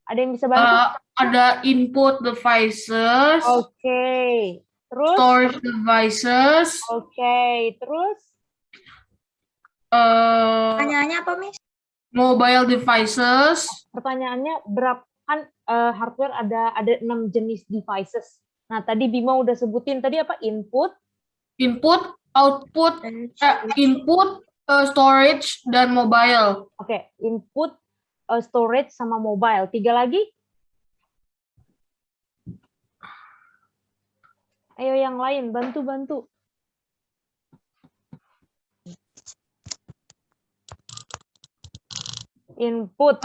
Ada yang bisa bantu? Ada input devices. Oke. Terus? Storage devices. Oke. Terus? Pertanyaannya apa, Miss? Mobile devices. Pertanyaannya berapa kan hardware ada 6 jenis devices. Nah, tadi Bima udah sebutin tadi apa? Input, output, storage dan mobile. Oke, input, storage sama mobile. 3 lagi? Ayo yang lain, bantu. Input.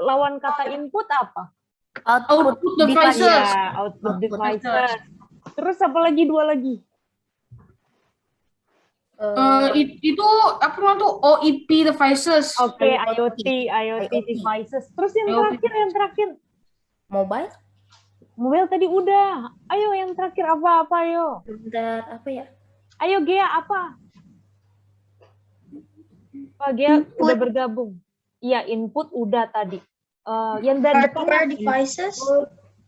Lawan kata input apa? Output devices. Ya, output devices. Terus apa lagi? 2 lagi? Itu apa namanya tuh? OEP devices. Oke, IoT devices. Terus yang terakhir. Mobile tadi udah. Ayo yang terakhir apa ayo? Bentar, apa ya? Ayo Gea apa? Pak Gea udah bergabung. Iya, input udah tadi. Yang Hardware devices.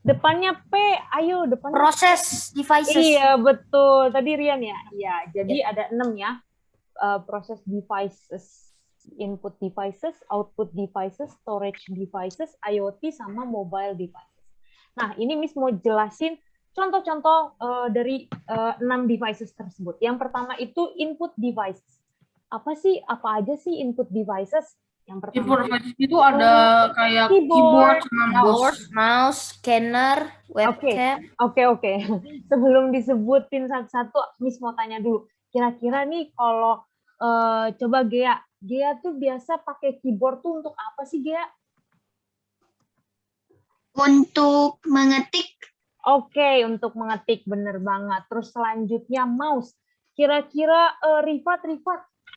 Depannya P, ayo depannya. Process devices. Iya, betul. Tadi Rian ya? Iya, jadi ada 6 ya. Process devices, input devices, output devices, storage devices, IoT, sama mobile devices. Nah, ini Miss mau jelasin contoh-contoh dari 6 devices tersebut. Yang pertama itu input devices. Apa aja sih input devices? Yang pertama Input devices itu ada kayak keyboard, mouse, scanner, webcam. Oke. Sebelum disebutin satu-satu, Miss mau tanya dulu. Kira-kira nih kalau coba Gea tuh biasa pakai keyboard tuh untuk apa sih Gea? Untuk mengetik. Oke, untuk mengetik, bener banget. Terus selanjutnya mouse. Kira-kira Rifat,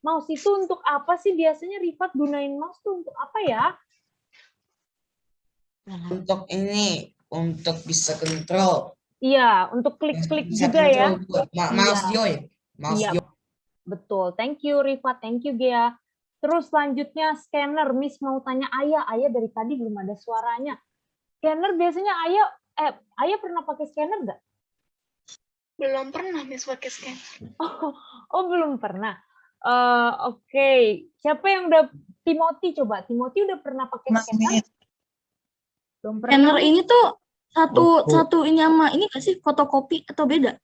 mouse itu untuk apa sih biasanya Rifat gunain mouse tuh untuk apa ya? Untuk ini, untuk bisa kontrol. Iya, untuk klik-klik juga ya. Mouse joy. Iya, betul. Thank you Rifat, thank you Gea. Terus selanjutnya scanner. Miss mau tanya Ayah dari tadi belum ada suaranya. Scanner biasanya Ayah pernah pakai scanner nggak? Belum pernah Miss pakai scanner. Oh belum pernah. Oke. Siapa yang udah Timothy coba? Timothy udah pernah pakai scanner? Belum pernah. Scanner ini tuh satu ini sama ini nggak sih, fotokopi atau beda?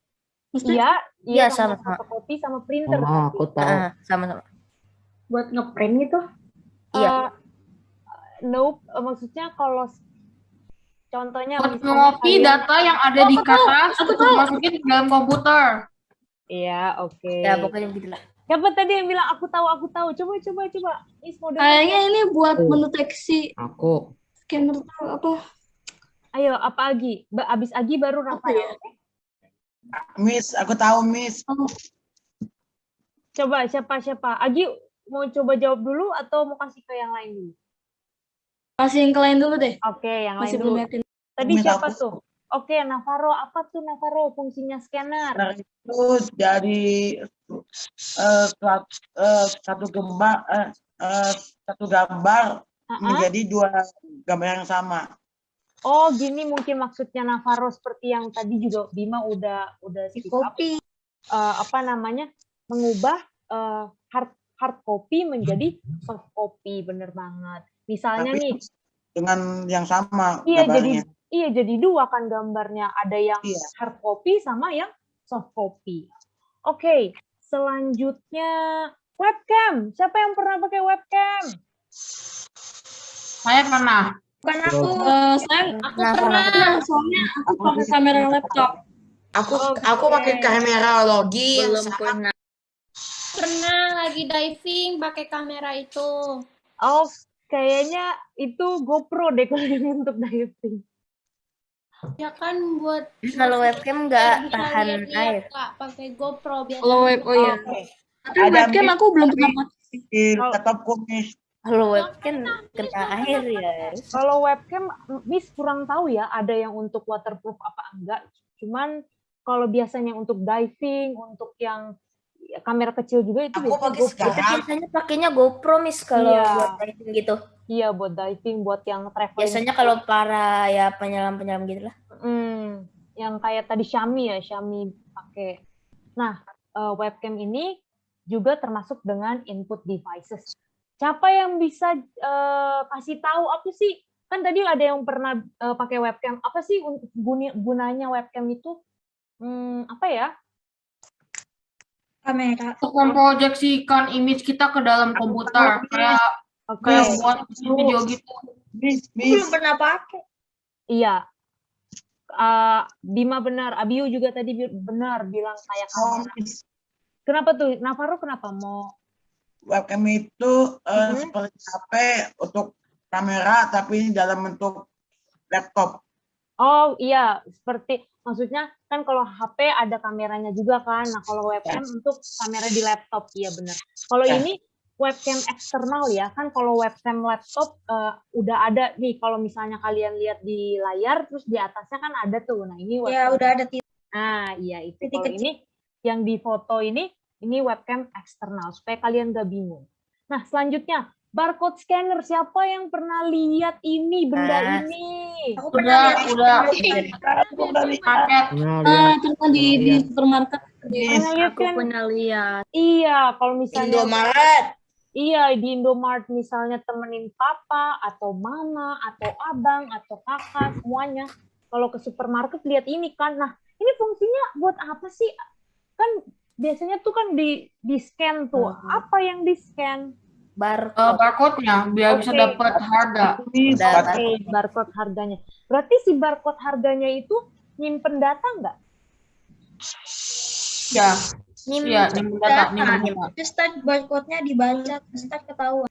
Iya sama fotokopi sama printer. Aku tahu. Sama-sama. Buat ngeprint gitu? Iya. Nope, maksudnya kalau contohnya buat mengopi data yang ada di kertas untuk masukin ke dalam komputer. Iya, oke. Ya pokoknya gitu lah. Siapa tadi yang bilang aku tahu? Coba. Kayaknya ini buat mendeteksi. Aku. Scanner tuh apa? Ayo, apa Agi? Abis Agi baru Rafael. Ya? Miss, aku tahu Miss. Coba siapa? Agi mau coba jawab dulu atau mau kasih ke yang lain dulu? Kasih yang ke lain dulu deh. Oke, yang lain Masih dulu. belum yakin. Tadi siapa tuh? Oke, Navarro. Apa tuh Navarro fungsinya scanner? Terus dari satu gambar menjadi 2 gambar yang sama. Oh, gini mungkin maksudnya Navarro, seperti yang tadi juga Bima udah Copy. Mengubah hard copy menjadi soft copy, bener banget. Misalnya Tapi nih dengan yang sama Iya, gambarnya. jadi 2 kan gambarnya. Ada yang hard copy sama yang soft copy. Oke, selanjutnya webcam. Siapa yang pernah pakai webcam? Saya pernah. Bukan aku. Aku pernah. Soalnya aku pakai kamera laptop. Aku pakai kamera login. Belum pernah. Pernah lagi diving pakai kamera itu. Oh, kayaknya itu GoPro deh kalau yang untuk diving. Ya kan buat Kalau webcam nggak tahan air. Kak, pakai GoPro biasa. Tapi webcam aku belum pernah pakai. Di laptopku Miss. Kalau webcam kena air ya. Kalau webcam, Miss kurang tahu ya, ada yang untuk waterproof apa enggak. Cuman kalau biasanya untuk diving, untuk yang kamera kecil juga itu Aku pakai Kita biasanya pakainya GoPro Miss kalau buat diving gitu. Iya, buat diving, buat yang traveling. Biasanya kalau para ya penyelam-penyelam gitu lah. Yang kayak tadi Xiaomi pakai. Nah, webcam ini juga termasuk dengan input devices. Siapa yang bisa kasih tahu apa sih? Kan tadi ada yang pernah pakai webcam. Apa sih gunanya webcam itu? Apa ya? Kamera. Untuk memproyeksikan image kita ke dalam komputer, kayak buat video gitu. Belum pernah pakai. Iya. Bima benar, Abiu juga tadi benar bilang kayak kamera. Kenapa tuh? Navarro kenapa mau? Webcam itu seperti HP untuk kamera, tapi ini dalam bentuk laptop. Oh iya, seperti maksudnya kan kalau HP ada kameranya juga kan. Nah kalau webcam untuk kamera di laptop, iya benar. Kalau ini webcam eksternal ya kan. Kalau webcam laptop udah ada nih. Kalau misalnya kalian lihat di layar, terus di atasnya kan ada tuh. Nah ini webcam. Ya udah ada titik. Nah iya itu. Titik Kalau ini yang di foto ini webcam eksternal supaya kalian gak bingung. Nah selanjutnya barcode scanner. Siapa yang pernah lihat ini benda ini? Aku pernah lihat. Paket. Pernah di supermarket. Pernah lihat kan? Pernah lihat. Iya, kalau misalnya Indomaret. iya di Indomaret misalnya temenin papa atau mama atau abang atau kakak semuanya. Kalau ke supermarket lihat ini kan. Nah, ini fungsinya buat apa sih? Kan biasanya tuh kan di scan tuh. Apa yang di scan? Barcode-nya biar bisa dapat harga. Oke, barcode harganya. Berarti si barcode harganya itu nyimpen data nggak? Ya. Iya, nyimpen data. Start barcode-nya dibaca, start ketahuan.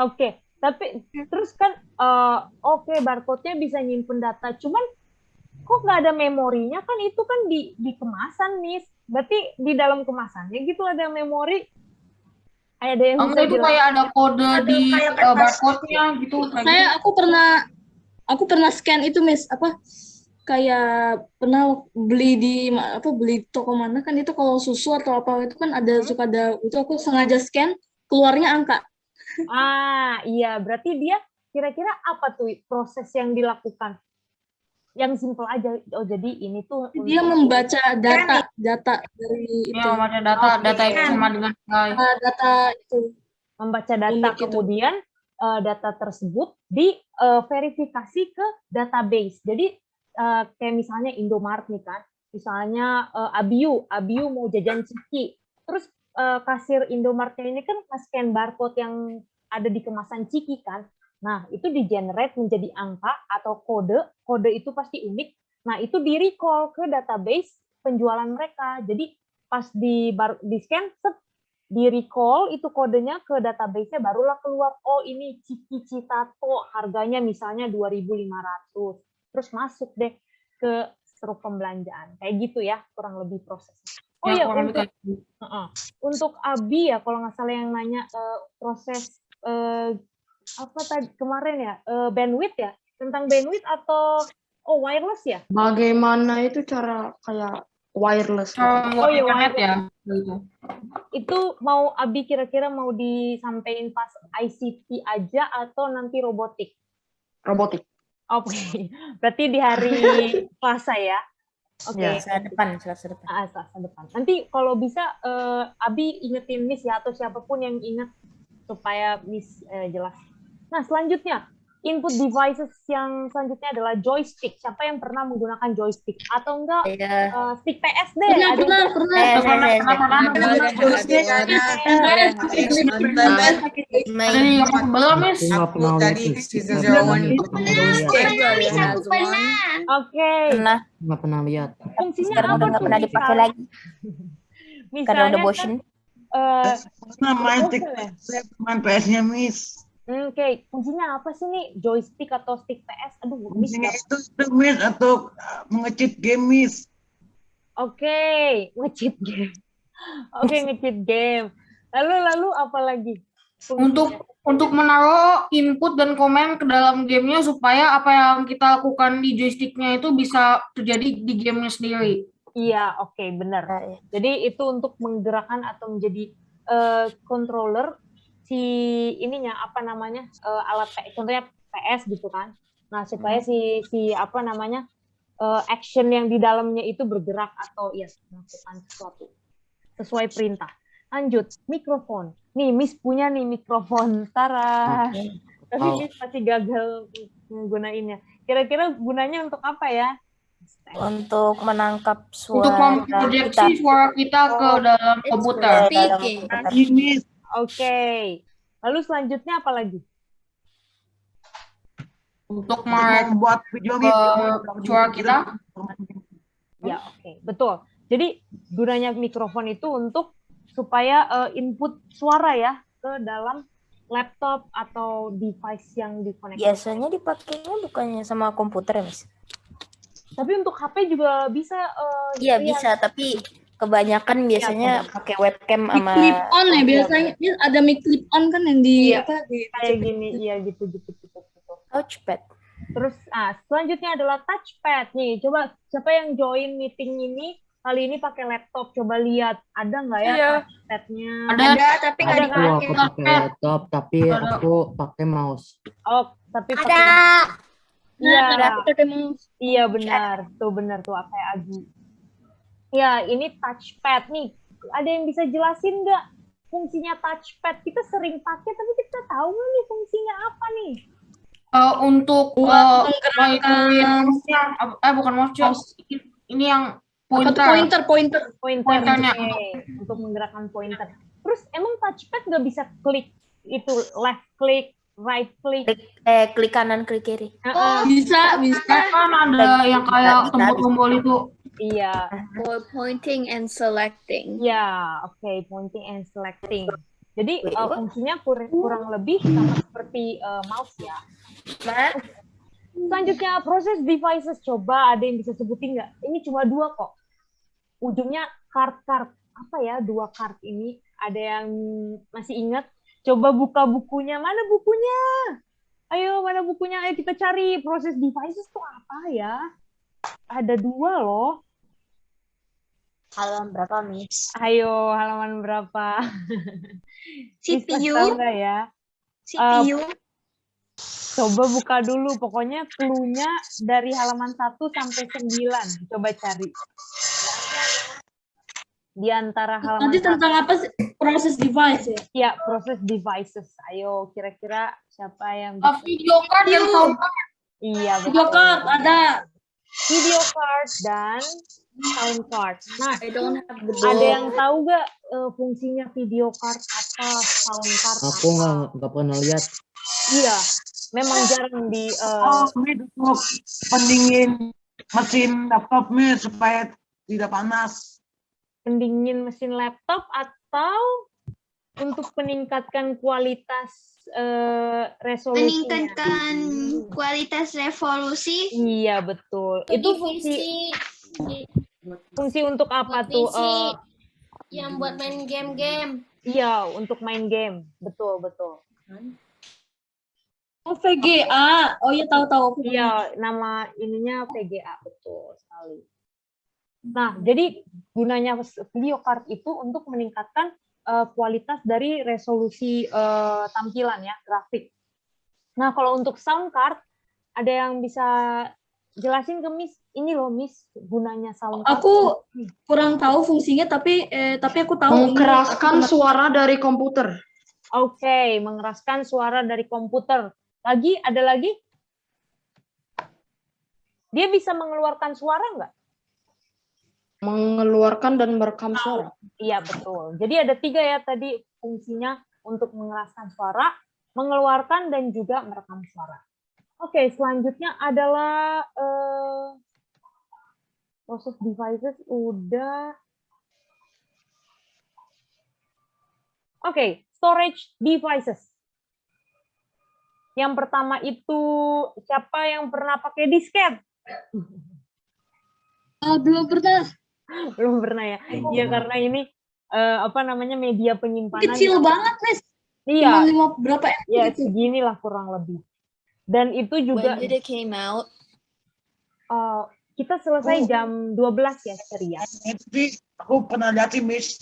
Oke, tapi terus kan barcode-nya bisa nyimpen data. Cuman kok nggak ada memorinya kan itu kan di kemasan, Miss. Berarti di dalam kemasannya gitu ada memori. Ada yang bisa itu kayak ada kode di barcode-nya gitu. Aku pernah scan itu, Miss. Kayak pernah beli di toko mana kan itu kalau susu atau apa itu kan suka ada itu aku sengaja scan keluarnya angka. Iya, berarti dia kira-kira apa tuh proses yang dilakukan? Yang simpel aja. Oh, jadi ini tuh dia membaca data dari itu. Iya, membaca data itu sama dengan data itu. Membaca data kemudian data tersebut diverifikasi ke database. Jadi kayak misalnya Indomaret nih kan, misalnya Abiu mau jajan ciki, terus kasir Indomaretnya ini kan nge-scan barcode yang ada di kemasan ciki kan. Nah, itu di-generate menjadi angka atau kode itu pasti unik. Nah, itu di-recall ke database penjualan mereka. Jadi, pas di-scan, di-recall itu kodenya ke database-nya, barulah keluar, oh ini Ciki Citato, harganya misalnya 2.500. Terus masuk deh ke struk pembelanjaan. Kayak gitu ya, kurang lebih prosesnya. Oh iya, untuk Abi ya, kalau nggak salah yang nanya proses apa tadi kemarin ya bandwidth ya, tentang bandwidth atau wireless ya? Bagaimana itu cara kayak wireless? Internet ya. Itu mau Abi kira-kira mau disampaikan pas ICT aja atau nanti robotik? Robotik. Oke, berarti di hari Selasa ya? Oke. Selasa depan. Selasa depan. Nanti kalau bisa Abi ingetin Miss ya atau siapapun yang ingat supaya Miss jelas. Nah, selanjutnya, input devices yang selanjutnya adalah joystick. Siapa yang pernah menggunakan joystick? Atau enggak stick PS deh? Pernah. Oke. Nggak pernah lihat. Fungsinya Sekarang udah nggak pernah dipakai lagi. Karena udah bosen. Main PS-nya, Miss. Oke, fungsinya apa sih nih joystick atau stick PS? Aduh, fungsinya itu Miss atau nge-cheat game, Miss. Oke, nge-cheat game. Nge-cheat game. Lalu apa lagi? Untuk menaruh input dan komen ke dalam gamenya supaya apa yang kita lakukan di joysticknya itu bisa terjadi di gamenya sendiri. Iya, oke, benar. Jadi itu untuk menggerakkan atau menjadi controller si ininya apa namanya alat contohnya PS gitu kan. Nah, supaya si apa namanya action yang di dalamnya itu bergerak atau ya melakukan sesuatu sesuai perintah. Lanjut, mikrofon. Nih, Miss punya nih mikrofon. Tara. Tapi Miss masih gagal menggunainnya. Kira-kira gunanya untuk apa ya? Untuk menangkap Untuk suara memproyeksi kita. suara kita ke dalam komputer. Speaking. Ini Oke. Lalu selanjutnya apa lagi? Untuk membuat video suara kita. Ya, oke. Betul. Jadi gunanya mikrofon itu untuk supaya input suara ya ke dalam laptop atau device yang dikonekkan. Biasanya dipakainya bukannya sama komputer ya, Miss? Tapi untuk HP juga bisa. Iya bisa, tapi kebanyakan biasanya pakai webcam Mic sama clip on ya biasanya. Ini ada mic clip on kan yang di Iya. apa di Kayak gini, iya gitu. touchpad. Terus, selanjutnya adalah touchpad nih. Coba siapa yang join meeting ini kali ini pakai laptop? Coba lihat ada nggak ya touchpadnya? Ada. tapi nggak Ada kan? dipakai. Aku pakai laptop, tapi aku pakai mouse. Oh, tapi Ada. pakai. Iya, Aku pakai mouse. iya benar tuh kayak Agi. Ya, ini touchpad nih. Ada yang bisa jelasin nggak fungsinya touchpad? Kita sering pakai, tapi kita tahu nggak nih fungsinya apa nih? Untuk menggerakkan bukan mouse. Ini yang apa tuh, pointer. Pointernya. Pointernya. Untuk menggerakkan pointer. Terus emang touchpad nggak bisa klik itu left click, right click? Klik kanan, klik kiri. Bisa. Kan ada yang kayak tombol-tombol itu. Iya. For pointing and selecting. Ya, oke, pointing and selecting. Jadi fungsinya kurang lebih sama seperti mouse ya. Selanjutnya proses devices. Coba ada yang bisa sebutin nggak? Ini cuma 2 kok. Ujungnya card. Apa ya 2 card ini? Ada yang masih ingat? Coba buka bukunya. Mana bukunya? Ayo, mana bukunya? Ayo kita cari proses devices itu apa ya? Ada 2 loh. Halaman berapa, Miss? Ayo, halaman berapa? CPU. Tahu nggak ya? CPU. Coba buka dulu. Pokoknya clue-nya dari halaman 1 sampai 9. Coba cari. Di antara halaman Nanti tentang apa sih proses device ya? Ya, proses devices. Ayo, kira-kira siapa yang bisa? Video card yang sound card. Iya, Video betul. card ada. Video card dan sound card. Nah, I don't have the ada yang tahu nggak fungsinya video card apa, sound card Aku apa? nggak pernah lihat. Iya, memang jarang di ini untuk pendingin mesin laptop nih supaya tidak panas. pendingin mesin laptop atau untuk meningkatkan kualitas resolusinya. Meningkatkan kualitas resolusi. Iya, betul. Itu fungsi untuk apa tuh? yang buat main game-game. Iya, untuk main game. Betul. Oh VGA. Oh iya tahu. Iya, nama ininya VGA, betul sekali. Nah, jadi gunanya video card itu untuk meningkatkan kualitas dari resolusi tampilan ya, grafik. Nah, kalau untuk sound card, ada yang bisa jelasin ke Miss? Ini loh Miss, gunanya sound card. Aku kurang tahu fungsinya, tapi aku tahu. Mengeraskan suara dari komputer. Oke, mengeraskan suara dari komputer. Ada lagi? Dia bisa mengeluarkan suara nggak? Mengeluarkan dan merekam suara. Iya, betul. Jadi ada 3 ya tadi fungsinya untuk mengeraskan suara, mengeluarkan, dan juga merekam suara. Oke, selanjutnya adalah proses devices udah. Oke, storage devices. Yang pertama itu siapa yang pernah pakai disket? Belum pernah. Belum pernah ya? Iya, karena ini media penyimpanan. Kecil banget, Miss. Iya. Berapa MB? Ya, seginilah kurang lebih. Dan itu juga When did it came out? kita selesai jam 12 ya, ceria. Tapi aku pernah lihat sih Miss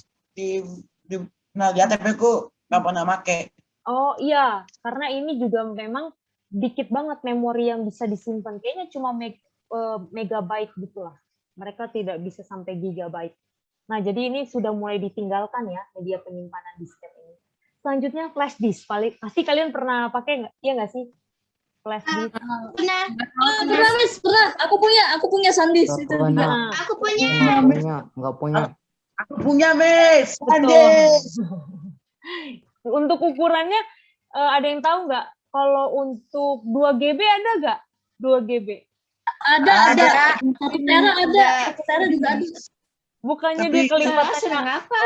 pernah lihat tapi aku nggak pernah pakai. Oh iya, karena ini juga memang dikit banget memori yang bisa disimpan. Kayaknya cuma megabyte gitulah. Mereka tidak bisa sampai gigabyte. Nah, jadi ini sudah mulai ditinggalkan ya media penyimpanan disket ini. Selanjutnya flash disk. Pasti kalian pernah pakai nggak? Iya nggak sih? Flash disk. Pernah. Pernah, Miss, pernah. Aku punya SanDisk itu juga. Nah, Aku punya. Nggak punya. Aku punya, Miss. betul. Andis. Untuk ukurannya, ada yang tahu nggak? Kalau untuk 2 GB ada nggak? 2 GB. Ada. 1 tera ada. 1 tera juga ada. Bukannya Tapi- dia kelipatan Senang apa?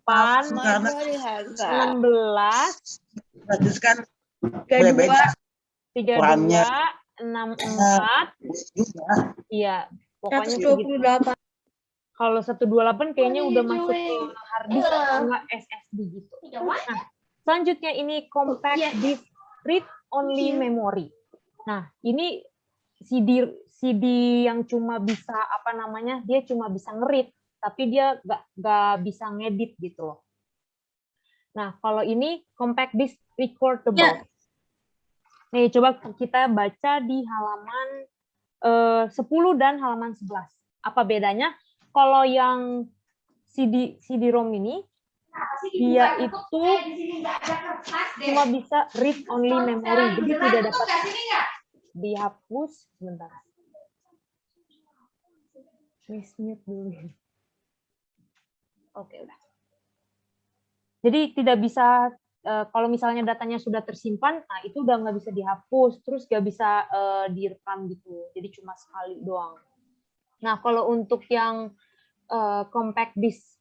8, My Karena- brother has that. 16, Gratis kan 32, bebas 32, ukurannya. 64, juga. iya, pokoknya segitu. 128. Kalau 128 kayaknya udah masuk ke hard disk atau enggak SSD gitu. Nah, selanjutnya ini compact disk read only memory. Nah, ini CD yang cuma bisa dia cuma bisa nge-read, tapi dia nggak bisa ngedit gitu loh. Nah, kalau ini compact disk recordable. Ya. Nih, coba kita baca di halaman 10 dan halaman 11. Apa bedanya? Kalau yang CD-ROM ini, dia itu cuma bisa read only memory, jadi tidak dapat dihapus. Sebentar. Mute dulu. Oke, udah. Jadi tidak bisa, kalau misalnya datanya sudah tersimpan, nah itu udah nggak bisa dihapus, terus nggak bisa direkam gitu. Jadi cuma sekali doang. Nah, kalau untuk yang compact disk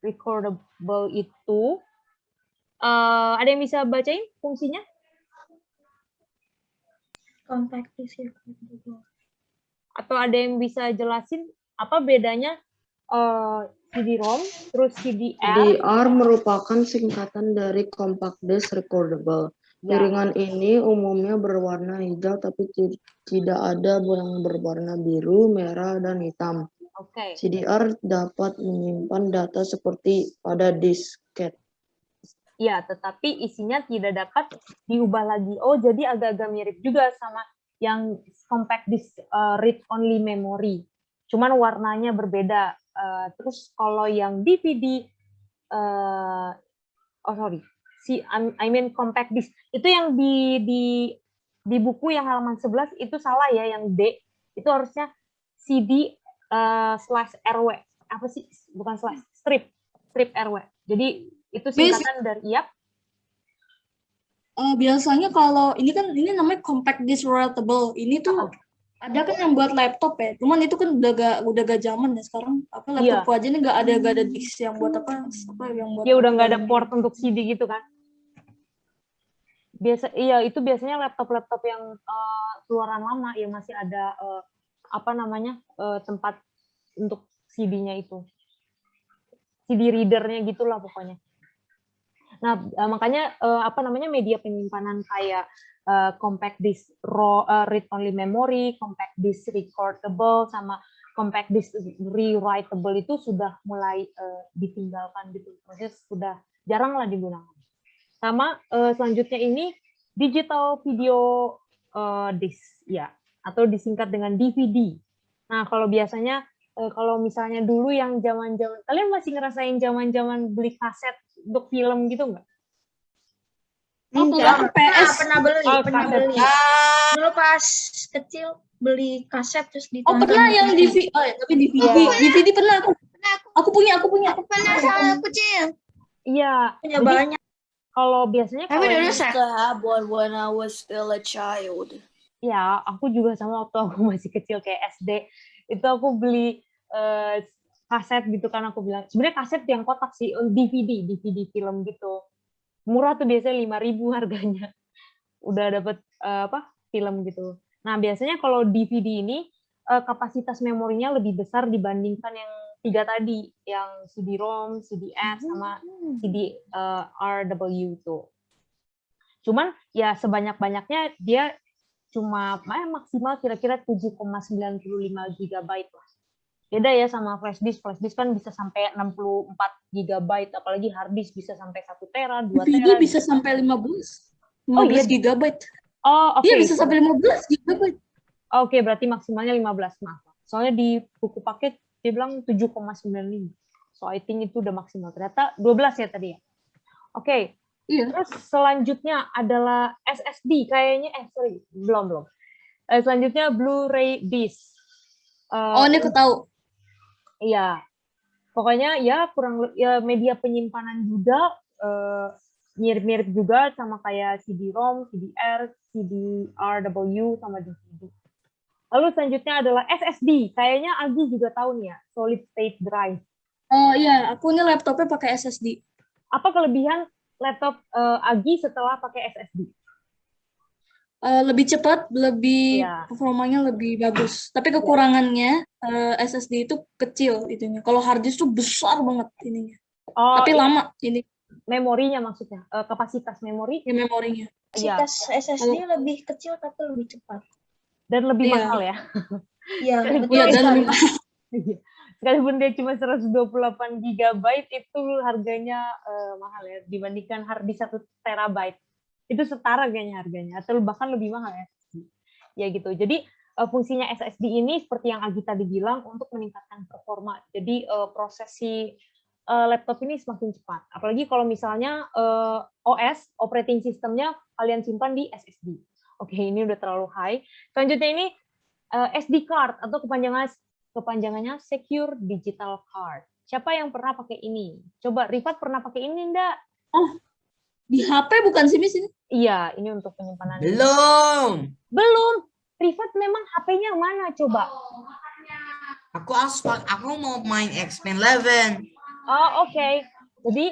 recordable itu, ada yang bisa bacain fungsinya? Compact disk recordable. Atau ada yang bisa jelasin apa bedanya CD-ROM terus CDR? CDR merupakan singkatan dari compact disk recordable. Ya. Piringan ini umumnya berwarna hijau tapi tidak ada yang berwarna biru, merah, dan hitam. Oke. CDR dapat menyimpan data seperti pada disket. Ya, tetapi isinya tidak dapat diubah lagi. Oh, jadi agak-agak mirip juga sama yang compact disk read only memory. Cuman warnanya berbeda. Terus kalau yang DVD, I mean compact disk, itu yang di buku yang halaman 11 itu salah ya, yang D itu harusnya CD /RW. Apa sih? Bukan slash, strip RW. Jadi itu singkatan dari Biasanya kalau ini namanya compact disk writable. Ini tuh ada kan yang buat laptop ya. Cuman itu kan udah gak zaman ya sekarang. Apa laptopku aja ini gak ada disk yang buat apa yang buat. Ya udah nggak ada port untuk CD gitu kan. Itu biasanya laptop yang keluaran lama yang masih ada tempat untuk CD-nya itu. CD reader-nya gitulah pokoknya. Nah, makanya media penyimpanan kayak compact disk read only memory, compact disk recordable sama compact disk rewritable itu sudah mulai ditinggalkan gitu. Maksudnya sudah jarang lah digunakan. Sama selanjutnya ini digital video disk ya, atau disingkat dengan DVD. Nah, kalau biasanya kalau misalnya dulu yang zaman-zaman, kalian masih ngerasain zaman-zaman beli kaset untuk film gitu nggak? Pernah beli. Kaset. Dulu pas kecil beli kaset terus ditonton. Pernah yang DVD, tapi DVD pernah aku. Aku punya. Pernah sama kecil. Iya. Punya banyak. Kalau biasanya kalau I used to have one when I was still a child. ya, aku juga sama waktu aku masih kecil kayak SD. Itu aku beli kaset gitu kan, aku bilang. Sebenarnya kaset yang kotak sih, DVD film gitu. Murah tuh biasanya 5.000 harganya. Udah dapet film gitu. Nah, biasanya kalau DVD ini kapasitas memorinya lebih besar dibandingkan yang 3 tadi, yang CD-ROM, CD-S sama CD-RW itu. Cuman ya sebanyak-banyaknya dia cuma maksimal kira-kira 7,95 GB lah. Beda ya sama flash disk. Flash disk kan bisa sampai 64 GB, apalagi hard disk bisa sampai 1 tera, 2 DVD tera. bisa sampai 15 Oh, iya. GB. Oh, oke. Iya, bisa sampai 15 GB. Oke, berarti maksimalnya 15, maaf. Soalnya di buku paket dia bilang 7,95. So I think itu udah maksimal. Ternyata 12 ya tadi ya. Oke. Iya. Terus selanjutnya adalah SSD kayaknya belum. Selanjutnya Blu-ray disc. Ini aku tahu. Iya. Pokoknya ya media penyimpanan juga mirip-mirip juga sama kayak CD-ROM, CDR, CDRW sama DVD. Lalu selanjutnya adalah SSD. Kayaknya Agi juga tahu nih ya, solid state drive. Oh iya, aku ini laptopnya pakai SSD. Apa kelebihan laptop Agi setelah pakai SSD? Lebih cepat, performanya lebih bagus. Tapi kekurangannya SSD itu kecil itunya. Kalau hard disk tuh besar banget ininya. Tapi lama ini. Memorinya maksudnya, kapasitas memori? Ya, memorinya. Kapasitas SSD lebih kecil tapi lebih cepat. Dan lebih mahal ya? Iya, betul. Dan lebih mahal. Sekalipun dia cuma 128 GB, itu harganya mahal ya, dibandingkan hard disk 1 terabyte. Itu setara kayaknya harganya, atau bahkan lebih mahal ya. Ya gitu. Jadi fungsinya SSD ini seperti yang Agi tadi bilang untuk meningkatkan performa. Jadi prosesi laptop ini semakin cepat. Apalagi kalau misalnya OS, operating systemnya kalian simpan di SSD. Oke, ini udah terlalu high. Selanjutnya ini SD card atau kepanjangannya Secure Digital Card. Siapa yang pernah pakai ini? Coba Rifat pernah pakai ini enggak? Oh, di HP bukan sih, Miss? Iya, ini untuk penyimpanan. Belum. Rifat memang HP-nya yang mana coba? Aku mau main X-Men 11. Oh, oke. Jadi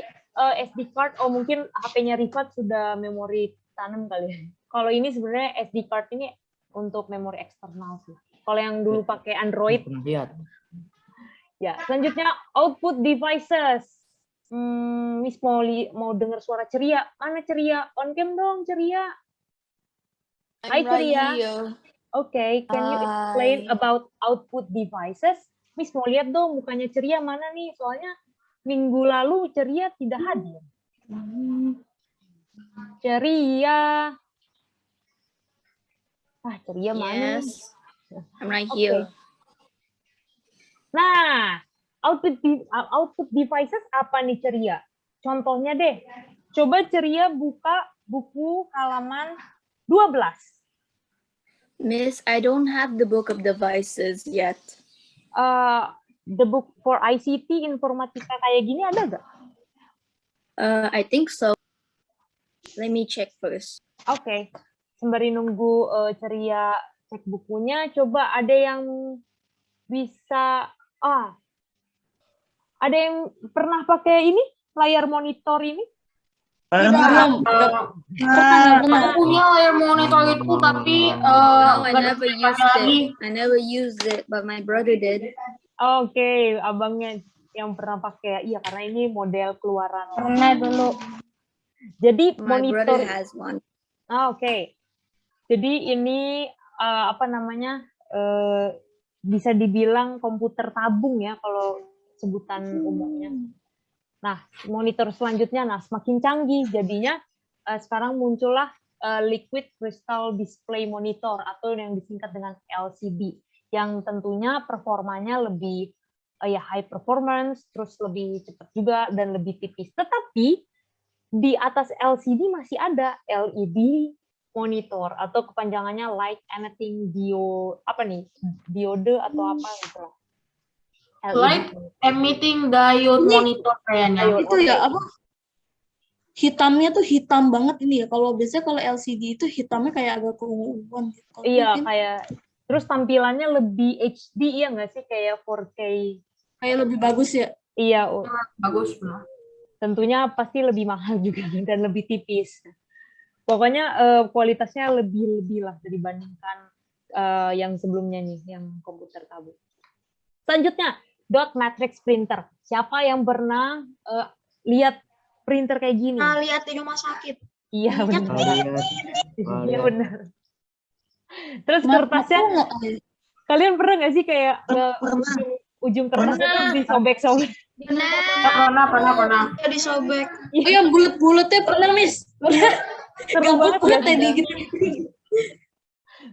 SD card, mungkin HP-nya Rifat sudah memori tanam kali ya. Kalau ini sebenarnya SD card ini untuk memori eksternal sih. Kalau yang dulu pakai Android. Lihat. Ya, selanjutnya output devices. Miss mau dengar suara ceria. Mana ceria? On cam dong, ceria. Hai ceria. Oke, can you explain about output devices? Miss mau lihat dong mukanya ceria mana nih? Soalnya minggu lalu ceria tidak hadir. Ceria. Ceria mana? Yes. I'm right here. Nah, output devices apa nih ceria? Contohnya deh. Coba ceria buka buku halaman 12. Miss, I don't have the book of devices yet. The book for ICT informatika kayak gini ada nggak? I think so. Let me check first. Oke. Sembari nunggu ceria cek bukunya, coba ada yang bisa ada yang pernah pakai ini layar monitor ini? Belum. Aku punya layar monitor itu tapi No, I never used it, but my brother did. Oke, abangnya yang pernah pakai. Iya, karena ini model keluaran. Pernah dulu. Jadi My monitor. brother has one. Oke. Jadi ini bisa dibilang komputer tabung ya kalau sebutan umumnya. Nah, monitor selanjutnya semakin canggih jadinya sekarang muncullah liquid crystal display monitor atau yang disingkat dengan LCD yang tentunya performanya lebih high performance, terus lebih cepat juga dan lebih tipis. Tetapi di atas LCD masih ada LED monitor atau kepanjangannya light emitting diode atau apa gitu. light emitting diode monitor kayaknya. Itu ya apa? Hitamnya tuh hitam banget ini ya. Kalau biasanya kalau LCD itu hitamnya kayak agak keunguan gitu. Iya, kayak terus tampilannya lebih HD ya nggak sih, kayak 4K. Kayak lebih bagus ya. Iya, Bagus. tentunya pasti lebih mahal juga dan lebih tipis. Pokoknya kualitasnya lebih lah dibandingkan yang sebelumnya nih, yang komputer tabung. Selanjutnya, dot matrix printer. Siapa yang pernah lihat printer kayak gini? Lihat di rumah sakit. Iya benar. Iya benar. Terus kertasnya, kalian pernah nggak sih kayak ujung kertasnya tuh disobek-sobek. Pernah. Ya disobek. Oh yang bulet-buletnya pernah, Miss. Seru banget Bulet ya. tadi gitu.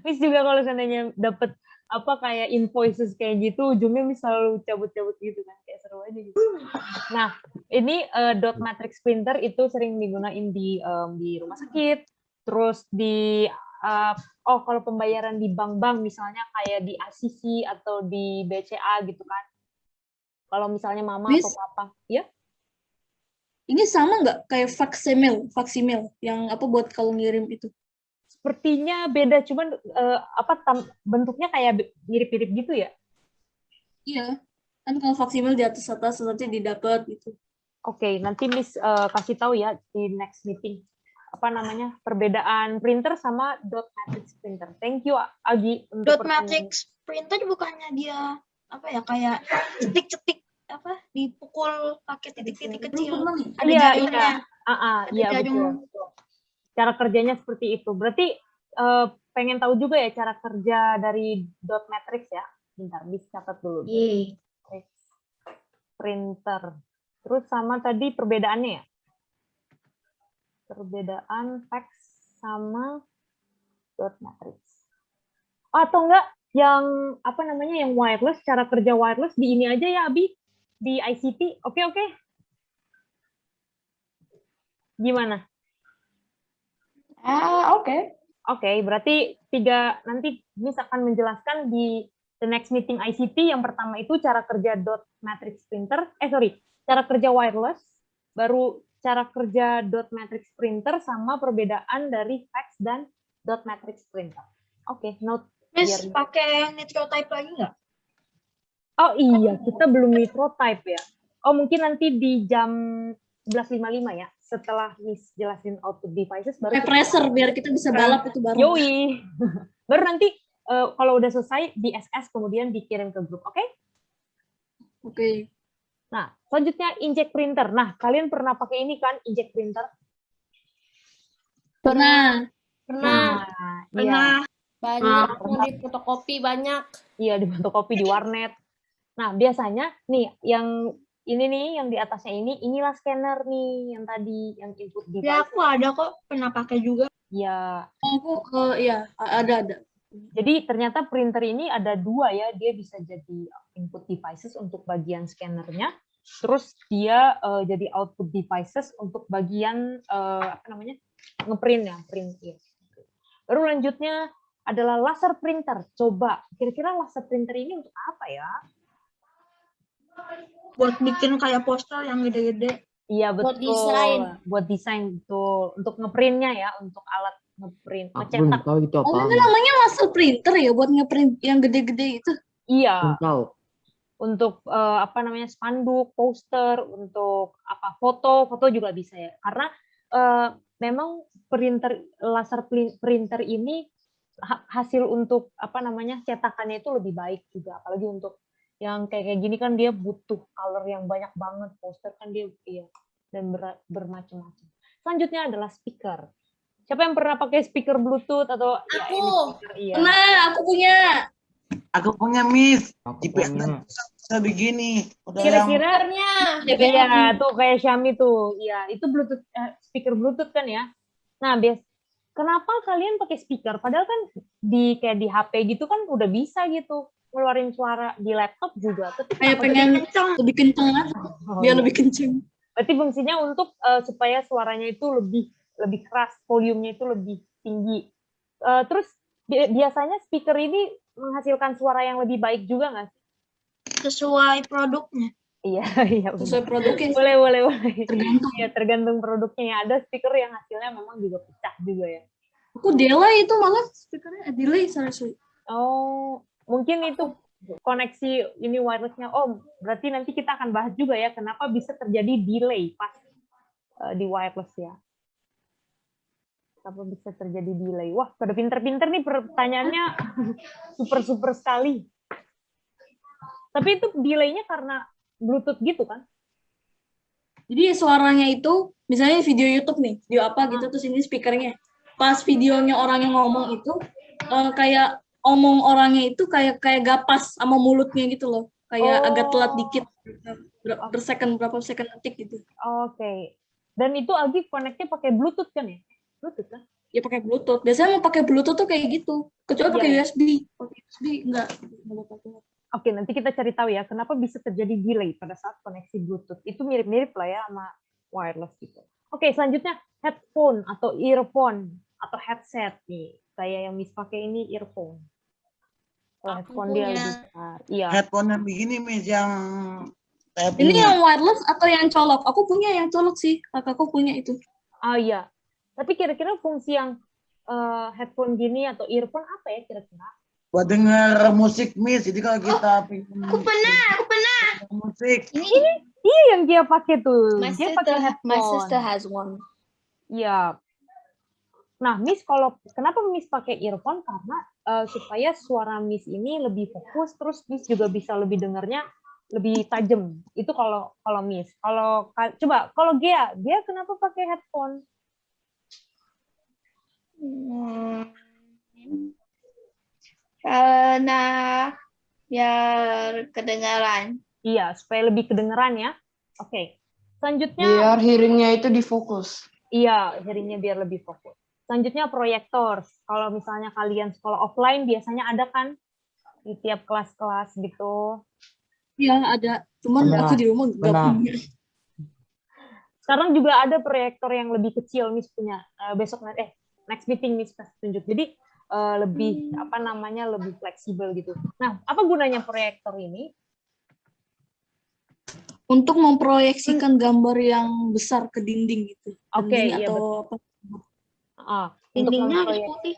Miss juga kalau seandainya dapet apa kayak invoices kayak gitu, ujungnya Miss selalu cabut-cabut gitu kan, kayak seru aja gitu. Nah, ini dot matrix printer itu sering digunain di rumah sakit, terus di kalau pembayaran di bank-bank misalnya kayak di ACC atau di BCA gitu kan. Kalau misalnya mama Miss? atau papa, ya? Ini sama nggak kayak faksimil yang apa buat kalau ngirim itu? Sepertinya beda, cuman bentuknya kayak mirip-mirip gitu ya. Iya. Kan kalau faksimil di atas nanti didapat gitu. Oke, nanti Miss kasih tahu ya di next meeting apa namanya perbedaan printer sama dot matrix printer. Thank you Agi untuk Dot matrix printer bukannya dia apa ya kayak cetik-cetik apa dipukul pakai titik-titik kecil. Ada Iya, jarumnya. iya jarum. betul. Cara kerjanya seperti itu. Berarti pengen tahu juga ya cara kerja dari dot matrix ya. Bentar, Miss catat dulu. Matrix printer. Terus sama tadi perbedaannya ya. Perbedaan fax sama dot matrix. Atau enggak yang apa namanya yang wireless, cara kerja wireless di ini aja ya Abi, di ICT. Oke. Gimana? Oke, berarti nanti Miss akan menjelaskan di the next meeting ICT. Yang pertama itu cara kerja dot matrix printer, cara kerja wireless, baru cara kerja dot matrix printer sama perbedaan dari fax dan dot matrix printer. Oke, note. Miss pakai nitrotype lagi nggak? Oh iya, kita belum nitrotype ya. Oh mungkin nanti di jam 11.55 ya, setelah Miss jelasin output devices baru Pressure biar kita bisa balap itu baru. Yoi. Baru nanti kalau udah selesai di SS kemudian dikirim ke grup, oke? Oke. Nah, selanjutnya inkjet printer. Nah, kalian pernah pakai ini kan, inkjet printer? Pernah. Nah, iya. Banyak, di fotokopi banyak. Iya, di fotokopi di warnet. Nah, biasanya nih yang ini nih yang di atasnya inilah scanner nih yang tadi yang input device. Ya aku ada kok pernah pakai juga. Ya. Aku iya ada. Jadi ternyata printer ini ada dua ya, dia bisa jadi input devices untuk bagian scannernya, terus dia jadi output devices untuk bagian ngeprint ya, print ya. Baru lanjutnya adalah laser printer. Coba kira-kira laser printer ini untuk apa ya? Buat bikin kayak poster yang gede-gede. Iya betul. Buat desain. Buat desain betul. Untuk ngeprintnya ya, untuk alat ngeprint, Aku ngecetak. belum tahu itu apa. Oh, itu namanya laser printer ya buat ngeprint yang gede-gede itu. Iya. Belum tahu. Untuk spanduk, poster, untuk foto juga bisa ya. Karena memang laser printer ini hasil untuk cetakannya itu lebih baik juga, apalagi untuk yang kayak gini kan dia butuh color yang banyak banget, poster kan dia dan bermacam-macam. Selanjutnya adalah speaker. Siapa yang pernah pakai speaker Bluetooth atau Aku. Nah, aku punya. Aku punya Miss. Aku GPS punya. bisa begini. Udah Kira-kira Sebenarnya. tuh kayak Xiaomi tuh. Iya, itu Bluetooth speaker Bluetooth kan ya. Nah, kenapa kalian pakai speaker? Padahal kan kayak di HP gitu kan udah bisa gitu ngeluarin suara, di laptop juga. Kayak pengen lebih kenceng aja. Biar lebih kenceng. Berarti fungsinya untuk supaya suaranya itu lebih keras, volumenya itu lebih tinggi. Terus biasanya speaker ini menghasilkan suara yang lebih baik juga nggak sih? Sesuai produknya. Iya. Sesuai produknya. Boleh. Tergantung. Ya, tergantung produknya. Ada speaker yang hasilnya memang juga pecah juga ya. Aku delay itu malah speakernya delay sorry. Oh, mungkin itu koneksi ini wirelessnya. Oh, berarti nanti kita akan bahas juga ya kenapa bisa terjadi delay pas di wireless ya. Kenapa bisa terjadi delay? Wah, pada pinter-pinter nih pertanyaannya super sekali. Tapi itu delaynya karena Bluetooth gitu kan? Jadi suaranya itu misalnya video YouTube nih, video apa gitu terus ini speakernya. Pas videonya orang yang ngomong itu kayak omong orangnya itu kayak gak pas sama mulutnya gitu loh. kayak agak telat Oh. dikit berapa second detik gitu. Oke. Dan itu Algi connect-nya pakai Bluetooth kan ya? Bluetooth kan? Ya pakai Bluetooth. Biasanya mau pakai Bluetooth tuh kayak gitu. Kecuali Iya, pakai iya. USB. Pakai USB enggak bakal telat. Oke, nanti kita cari tahu ya, kenapa bisa terjadi delay pada saat koneksi Bluetooth. Itu mirip-mirip lah ya sama wireless gitu. Oke, selanjutnya headphone atau earphone atau headset nih. Saya yang Miss pakai ini earphone. Kalau headphone dia lebih besar. Iya. Headphone yang begini, Miss, yang saya Ini punya. yang wireless atau yang colok? Aku punya yang colok sih. Kakakku punya itu. Ah iya. Tapi kira-kira fungsi yang headphone gini atau earphone apa ya kira-kira? Buat denger musik, Miss. Jadi kalau kita pengen Aku pernah. denger musik, Ini iya yang dia pakai tuh. My Dia pakai my headphone. sister has one. Iya. Nah, Miss kenapa Miss pakai earphone? Karena supaya suara Miss ini lebih fokus, terus Miss juga bisa lebih dengarnya lebih tajam. Itu kalau Miss. Coba kalau Gia kenapa pakai headphone? Karena biar kedengaran. Iya, supaya lebih kedengeran ya. Oke. Selanjutnya Biar hearingnya itu difokus. iya, hearingnya biar lebih fokus. Selanjutnya proyektor. Kalau misalnya kalian sekolah offline biasanya ada kan di tiap kelas-kelas gitu. Iya, ada. Cuman Benar. aku di rumah nggak Benar. punya. Sekarang juga ada proyektor yang lebih kecil, Miss punya. Next meeting Miss kasih tunjuk. Jadi lebih lebih fleksibel gitu. Nah, apa gunanya proyektor ini? Untuk memproyeksikan gambar yang besar ke dinding gitu. Oke, Dinding iya atau betul. apa. Untuk Dindingnya harus memproyek- putih.